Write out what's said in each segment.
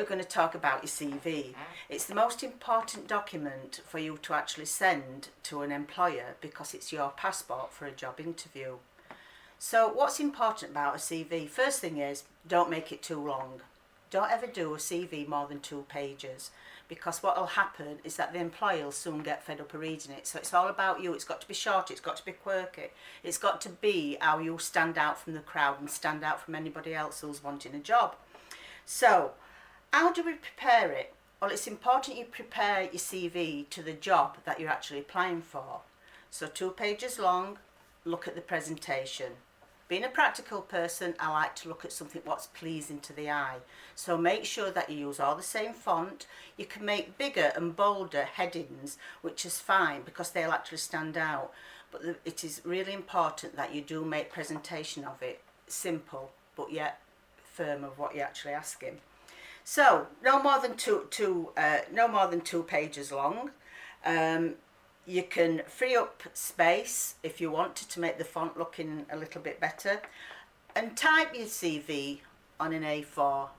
going to talk about your CV. It's the most important document for you to actually send to an employer because it's your passport for a job interview. So what's important about a CV? First thing is, don't make it too long. Don't ever do a CV more than 2 pages, because what will happen is that the employer will soon get fed up of reading it. So it's all about you. It's got to be short, it's got to be quirky, it's got to be how you stand out from the crowd and stand out from anybody else who's wanting a job. So how do we prepare it? Well, it's important you prepare your CV to the job that you're actually applying for. So 2 pages long, look at the presentation. Being a practical person, I like to look at something what's pleasing to the eye. So make sure that you use all the same font. You can make bigger and bolder headings, which is fine because they'll actually stand out. But it is really important that you do make presentation of it simple, but yet firm of what you're actually asking. So no more than two pages long. You can free up space if you wanted to make the font looking a little bit better, and type your CV on an A4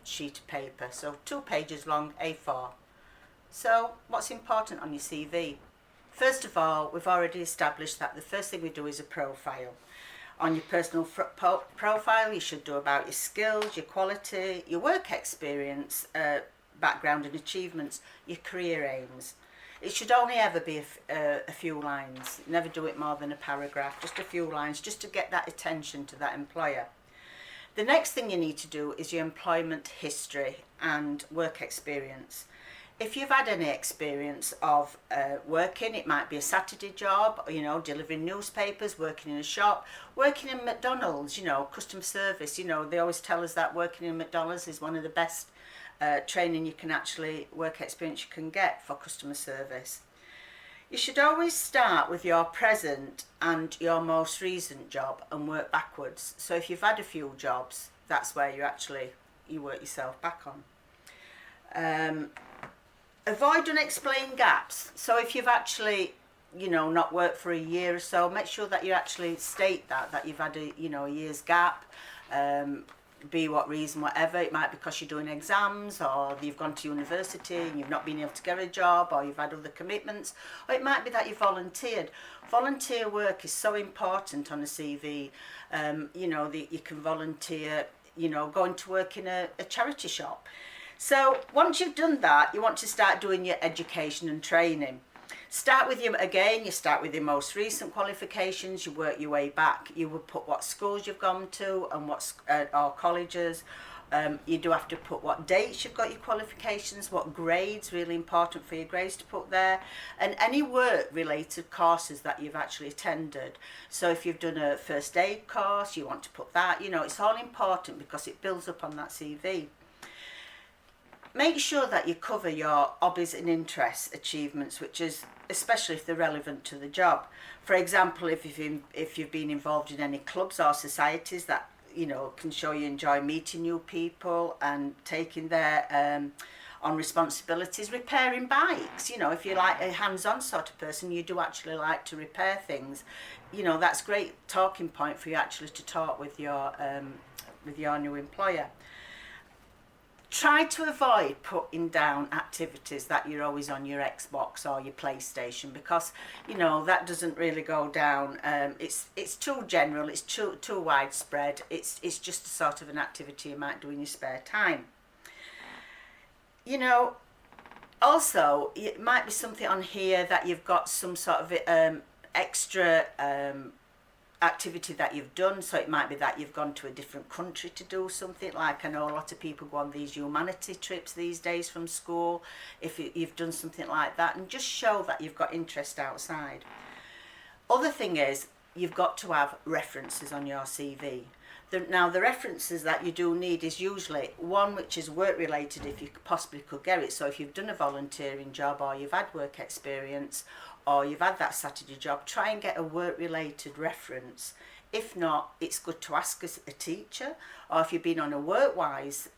sheet of paper. So 2 pages long, A4. So what's important on your CV? First of all, we've already established that the first thing we do is a profile. On your personal profile, you should do about your skills, your quality, your work experience, background and achievements, your career aims. It should only ever be a few lines. Never do it more than a paragraph, just a few lines, just to get that attention to that employer. The next thing you need to do is your employment history and work experience. If you've had any experience of working, it might be a Saturday job, delivering newspapers, working in a shop, working in McDonald's, customer service. They always tell us that working in McDonald's is one of the best training you can actually, work experience you can get for customer service. You should always start with your present and your most recent job and work backwards. So if you've had a few jobs, that's where you work yourself back on. Avoid unexplained gaps. So if you've actually not worked for a year or so, make sure that you actually state that you've had a year's gap. Be what reason, whatever. It might be because you're doing exams, or you've gone to university and you've not been able to get a job, or you've had other commitments, or it might be that you volunteered. Volunteer work is so important on a CV. You can volunteer, going to work in a charity shop. So once you've done that, you want to start doing your education and training. You start with your most recent qualifications, you work your way back. You would put what schools you've gone to and or colleges. You do have to put what dates you've got your qualifications, what grades, really important for your grades to put there, and any work related courses that you've actually attended. So if you've done a first aid course, you want to put that. It's all important because it builds up on that CV. Make sure that you cover your hobbies and interests, achievements, which is especially if they're relevant to the job. For example, if you've been involved in any clubs or societies that can show you enjoy meeting new people and taking their on responsibilities, repairing bikes. If you're like a hands-on sort of person, you do actually like to repair things. That's a great talking point for you actually to talk with your new employer. Try to avoid putting down activities that you're always on your Xbox or your PlayStation, because that doesn't really go down. It's too general, it's too widespread. It's just a sort of an activity you might do in your spare time. Also it might be something on here that you've got some sort of extra activity that you've done. So it might be that you've gone to a different country to do something. Like I know a lot of people go on these humanity trips these days from school. If you've done something like that, and just show that you've got interest outside. Other thing is, you've got to have references on your CV. Now the references that you do need is usually one which is work related, if you possibly could get it. So if you've done a volunteering job, or you've had work experience, or you've had that Saturday job, try and get a work related reference. If not, it's good to ask a teacher, or if you've been on a WorkWise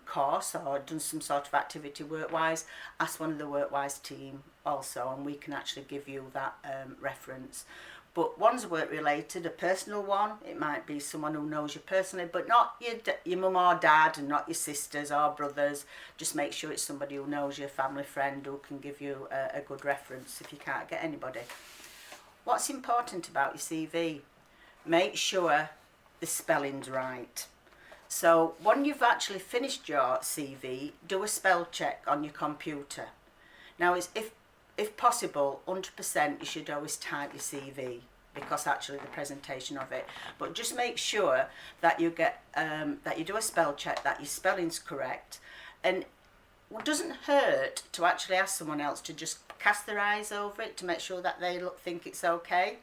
course or done some sort of activity WorkWise, ask one of the WorkWise team also, and we can actually give you that reference. but one's work related, a personal one. It might be someone who knows you personally, but not your mum or dad, and not your sisters or brothers. Just make sure it's somebody who knows you, a family friend who can give you a good reference if you can't get anybody. What's important about your CV? Make sure the spelling's right. So when you've actually finished your CV, do a spell check on your computer. Now, if possible, 100% you should always type your CV, because actually the presentation of it. But just make sure that you get that you do a spell check, that your spelling's correct, and it doesn't hurt to actually ask someone else to just cast their eyes over it to make sure that they think it's okay.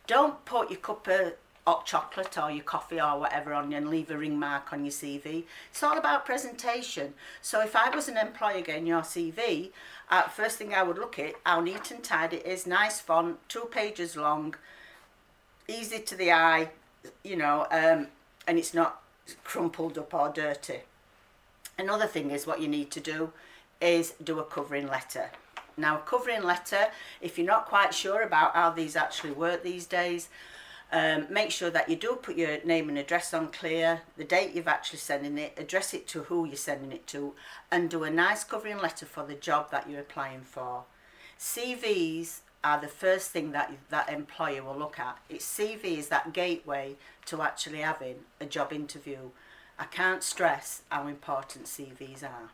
Don't put your cup of hot chocolate or your coffee or whatever on you and leave a ring mark on your CV. It's all about presentation. So if I was an employer getting your CV, first thing I would look at how neat and tidy it is, nice font, 2 pages long, easy to the eye, you know, and it's not crumpled up or dirty. Another thing is what you need to do is do a covering letter. Now, a covering letter, if you're not quite sure about how these actually work these days, make sure that you do put your name and address on clear, the date you've actually sending it, address it to who you're sending it to, and do a nice covering letter for the job that you're applying for. CVs are the first thing that employer will look at. CV is that gateway to actually having a job interview. I can't stress how important CVs are.